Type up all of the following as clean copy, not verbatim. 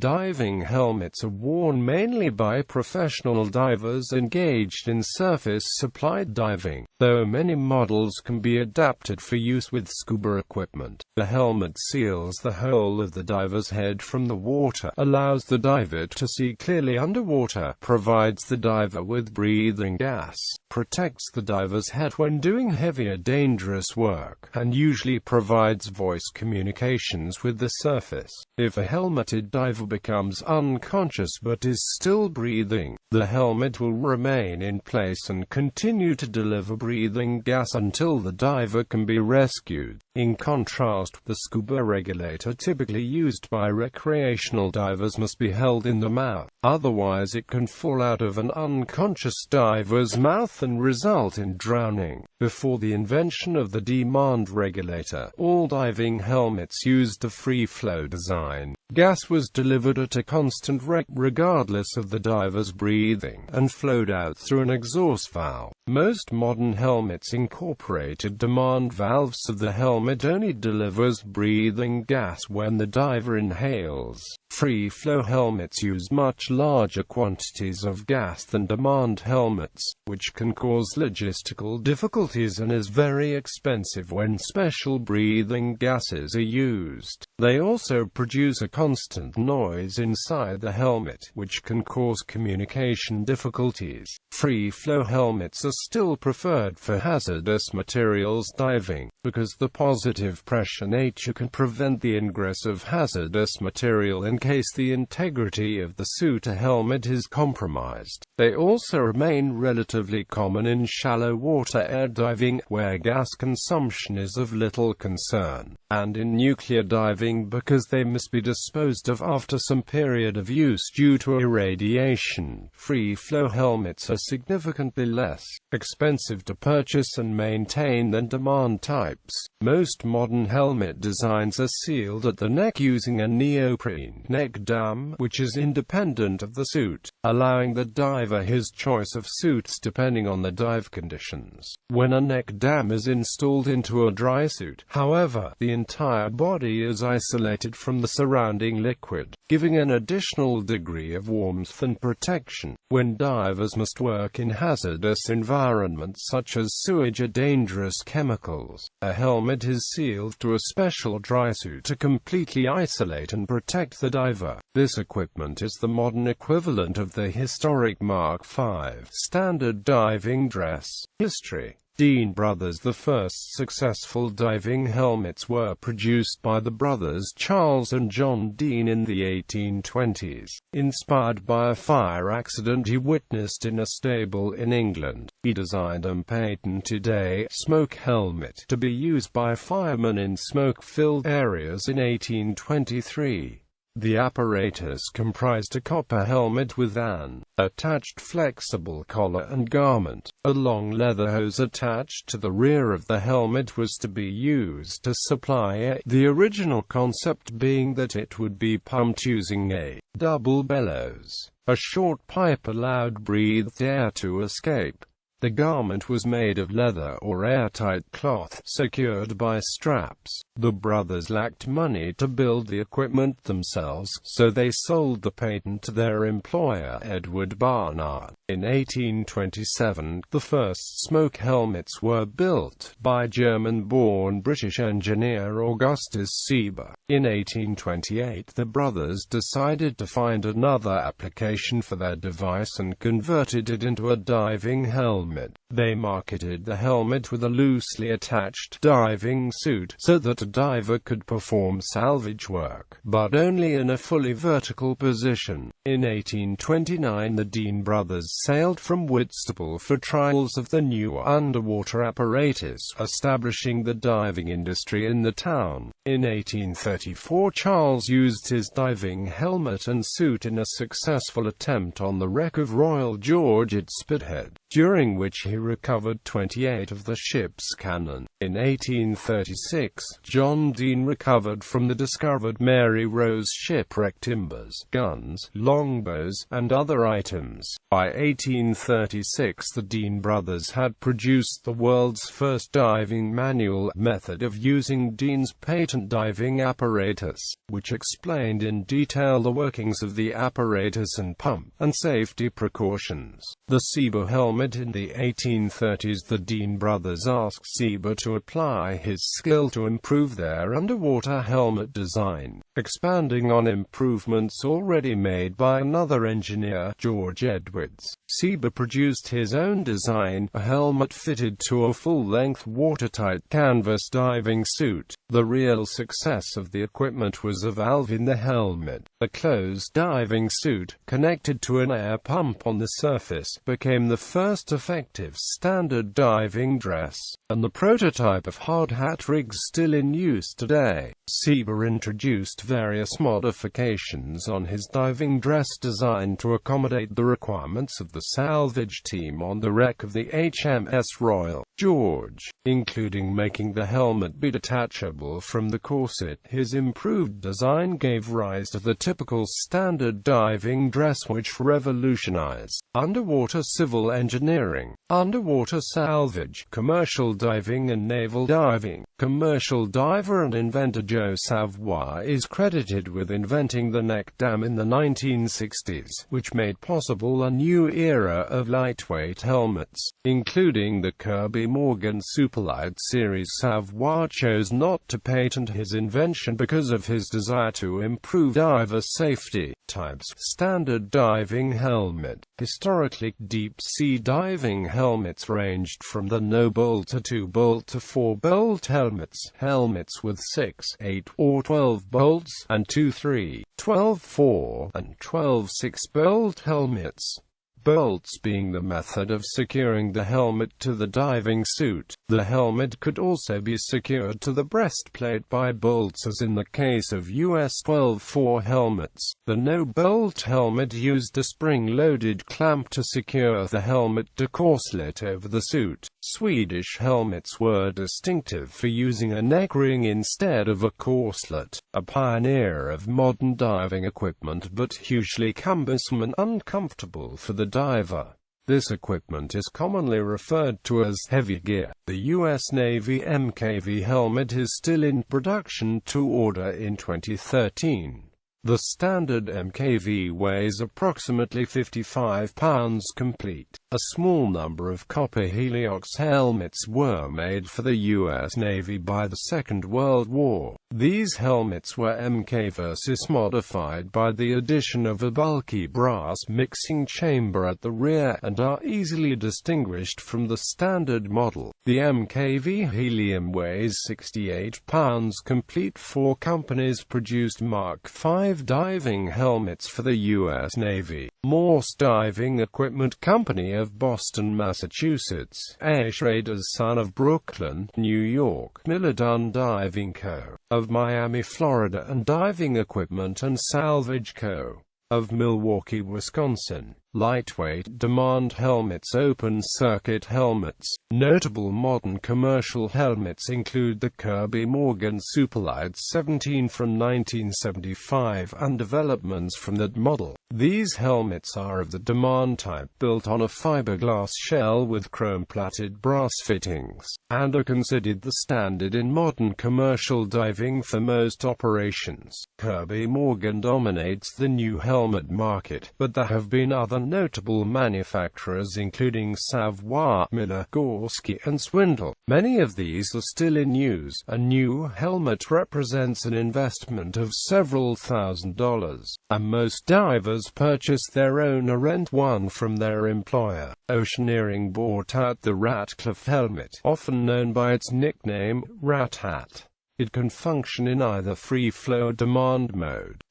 Diving helmets are worn mainly by professional divers engaged in surface-supplied diving, though many models can be adapted for use with scuba equipment. The helmet seals the whole of the diver's head from the water, allows the diver to see clearly underwater, provides the diver with breathing gas, protects the diver's head when doing heavier dangerous work, and usually provides voice communications with the surface. If a helmeted diver becomes unconscious but is still breathing, the helmet will remain in place and continue to deliver breathing gas until the diver can be rescued. In contrast, the scuba regulator typically used by recreational divers must be held in the mouth, otherwise it can fall out of an unconscious diver's mouth and result in drowning. Before the invention of the demand regulator, all diving helmets used a free-flow design. Gas was delivered at a constant rate regardless of the diver's breathing, and flowed out through an exhaust valve. Most modern helmets incorporated demand valves, so the helmet only delivers breathing gas when the diver inhales. Free-flow helmets use much larger quantities of gas than demand helmets, which can cause logistical difficulties and is very expensive when special breathing gases are used. They also produce a constant noise inside the helmet, which can cause communication difficulties. Free-flow helmets are still preferred for hazardous materials diving, because the positive pressure nature can prevent the ingress of hazardous material in case the integrity of the suit or helmet is compromised. They also remain relatively common in shallow water air diving, where gas consumption is of little concern, and in nuclear diving because they must be disposed of after some period of use due to irradiation. Free-flow helmets are significantly less expensive to purchase and maintain than demand types. Most modern helmet designs are sealed at the neck using a neoprene neck dam, which is independent of the suit, allowing the diver his choice of suits depending on the dive conditions. When a neck dam is installed into a dry suit, however, the entire body is isolated from the surrounding liquid, giving an additional degree of warmth and protection. When divers must work in hazardous environments such as sewage or dangerous chemicals, a helmet is sealed to a special dry suit to completely isolate and protect the diver. This equipment is the modern equivalent of the historic Mark V standard diving dress. History. Dean Brothers. The first successful diving helmets were produced by the brothers Charles and John Dean in the 1820s. Inspired by a fire accident he witnessed in a stable in England, he designed and patented a smoke helmet to be used by firemen in smoke-filled areas in 1823. The apparatus comprised a copper helmet with an attached flexible collar and garment. A long leather hose attached to the rear of the helmet was to be used to supply air, the original concept being that it would be pumped using a double bellows. A short pipe allowed breathed air to escape. The garment was made of leather or airtight cloth, secured by straps. The brothers lacked money to build the equipment themselves, so they sold the patent to their employer, Edward Barnard. In 1827, the first smoke helmets were built by German-born British engineer Augustus Sieber. In 1828, the brothers decided to find another application for their device and converted it into a diving helmet. They marketed the helmet with a loosely attached diving suit, so that a diver could perform salvage work, but only in a fully vertical position. In 1829, the Dean brothers sailed from Whitstable for trials of the new underwater apparatus, establishing the diving industry in the town. In 1834, Charles used his diving helmet and suit in a successful attempt on the wreck of Royal George at Spithead, during which he recovered 28 of the ship's cannon. In 1836, John Dean recovered from the discovered Mary Rose shipwreck timbers, guns, longbows, and other items. By 1836 the Dean brothers had produced the world's first diving manual method of using Dean's patent diving apparatus, which explained in detail the workings of the apparatus and pump, and safety precautions. The Sieber helmet. In the 1830s the Dean brothers asked Sieber to apply his skill to improve their underwater helmet design, expanding on improvements already made by another engineer, George Edwards. Sieber produced his own design, a helmet fitted to a full-length watertight canvas diving suit. The real success of the equipment was a valve in the helmet. A closed diving suit, connected to an air pump on the surface, became the first effective standard diving dress, and the prototype of hard hat rigs still in use today. Sieber introduced various modifications on his diving dress design to accommodate the requirements of the salvage team on the wreck of the HMS Royal George, including making the helmet be detachable from the corset. His improved design gave rise to the typical standard diving dress, which revolutionized underwater civil engineering, underwater salvage, commercial diving and naval diving. Commercial diver and inventor Joe Savoy is credited with inventing the neck dam in the 1960s, which made possible a new era of lightweight helmets, including the Kirby Morgan Superlight series. Savoy chose not to patent his invention because of his desire to improve diver safety. Types: standard diving helmet. Historically, deep-sea diving helmets ranged from the no-bolt to 2-bolt to 4-bolt helmets, helmets with 6, 8, or 12 bolts, and 2, 3, 12, 4, and 12 6-bolt helmets. Bolts being the method of securing the helmet to the diving suit. The helmet could also be secured to the breastplate by bolts, as in the case of US 12-4 helmets. The no-bolt helmet used a spring-loaded clamp to secure the helmet to corselet over the suit. Swedish helmets were distinctive for using a neck ring instead of a corselet, a pioneer of modern diving equipment but hugely cumbersome and uncomfortable for the diver. This equipment is commonly referred to as heavy gear. The U.S. Navy MKV helmet is still in production to order in 2013. The standard MKV weighs approximately 55 pounds complete. A small number of copper heliox helmets were made for the U.S. Navy by the Second World War. These helmets were MK modified by the addition of a bulky brass mixing chamber at the rear, and are easily distinguished from the standard model. The MKV helium weighs 68 pounds complete. 4 companies produced Mark V diving helmets for the U.S. Navy. Morse Diving Equipment Company of Boston, Massachusetts. A. Schrader's son of Brooklyn, New York. Millerdun Diving Co. of Miami, Florida, and Diving Equipment and Salvage Co. of Milwaukee, Wisconsin. Lightweight demand helmets. Open circuit helmets. Notable modern commercial helmets include the Kirby Morgan Superlight 17 from 1975 and developments from that model. These helmets are of the demand type, built on a fiberglass shell with chrome-plated brass fittings, and are considered the standard in modern commercial diving for most operations. Kirby Morgan dominates the new helmet market, but there have been other notable manufacturers including Savoy, Miller, Gorski, and Swindle. Many of these are still in use. A new helmet represents an investment of several $1,000s, and most divers purchase their own or rent one from their employer. Oceaneering brought out the Ratcliffe helmet, often known by its nickname, Rat Hat. It can function in either free-flow or demand mode.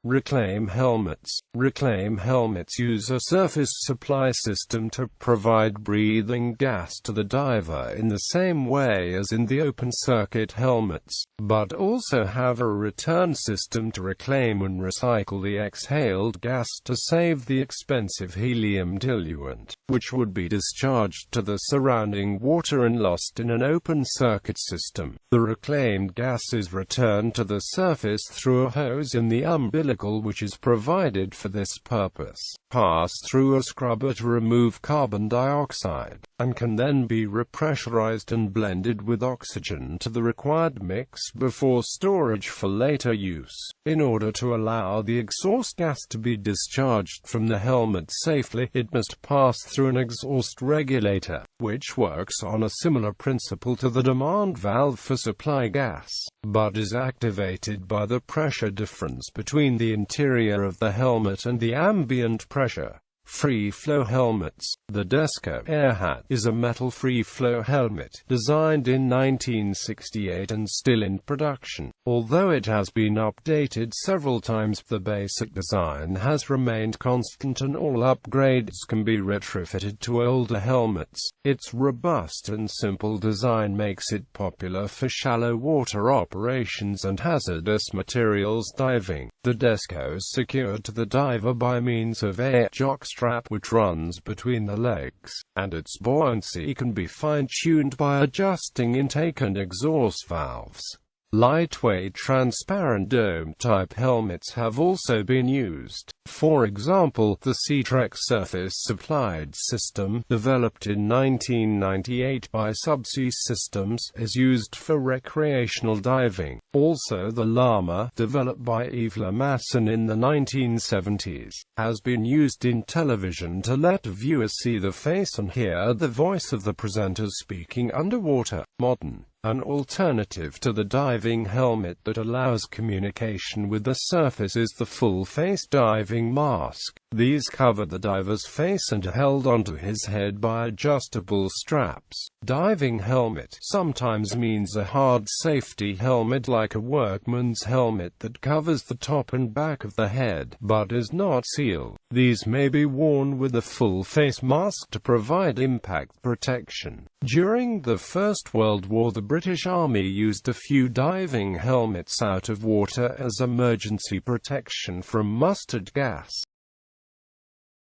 Reclaim helmets. Reclaim helmets use a surface supply system to provide breathing gas to the diver in the same way as in the open-circuit helmets, but also have a return system to reclaim and recycle the exhaled gas to save the expensive helium diluent, which would be discharged to the surrounding water and lost in an open-circuit system. The reclaimed gas is returned to the surface through a hose in the umbilical helical which is provided for this purpose, pass through a scrubber to remove carbon dioxide, and can then be repressurized and blended with oxygen to the required mix before storage for later use. In order to allow the exhaust gas to be discharged from the helmet safely, it must pass through an exhaust regulator, which works on a similar principle to the demand valve for supply gas, but is activated by the pressure difference between the interior of the helmet and the ambient pressure. Free-flow helmets. The Desco Air Hat is a metal free-flow helmet, designed in 1968 and still in production. Although it has been updated several times, the basic design has remained constant and all upgrades can be retrofitted to older helmets. Its robust and simple design makes it popular for shallow water operations and hazardous materials diving. The Desco is secured to the diver by means of a jock strap which runs between the legs, and its buoyancy can be fine-tuned by adjusting intake and exhaust valves. Lightweight transparent dome-type helmets have also been used. For example, the Sea-Trek surface-supplied system, developed in 1998 by Subsea Systems, is used for recreational diving. Also, the Llama, developed by Yves Lamasson in the 1970s, has been used in television to let viewers see the face and hear the voice of the presenter speaking underwater. Modern, an alternative to the diving helmet that allows communication with the surface is the full-face diving mask. These cover the diver's face and are held onto his head by adjustable straps. Diving helmet sometimes means a hard safety helmet like a workman's helmet that covers the top and back of the head, but is not sealed. These may be worn with a full-face mask to provide impact protection. During the First World War, the British Army used a few diving helmets out of water as emergency protection from mustard gas.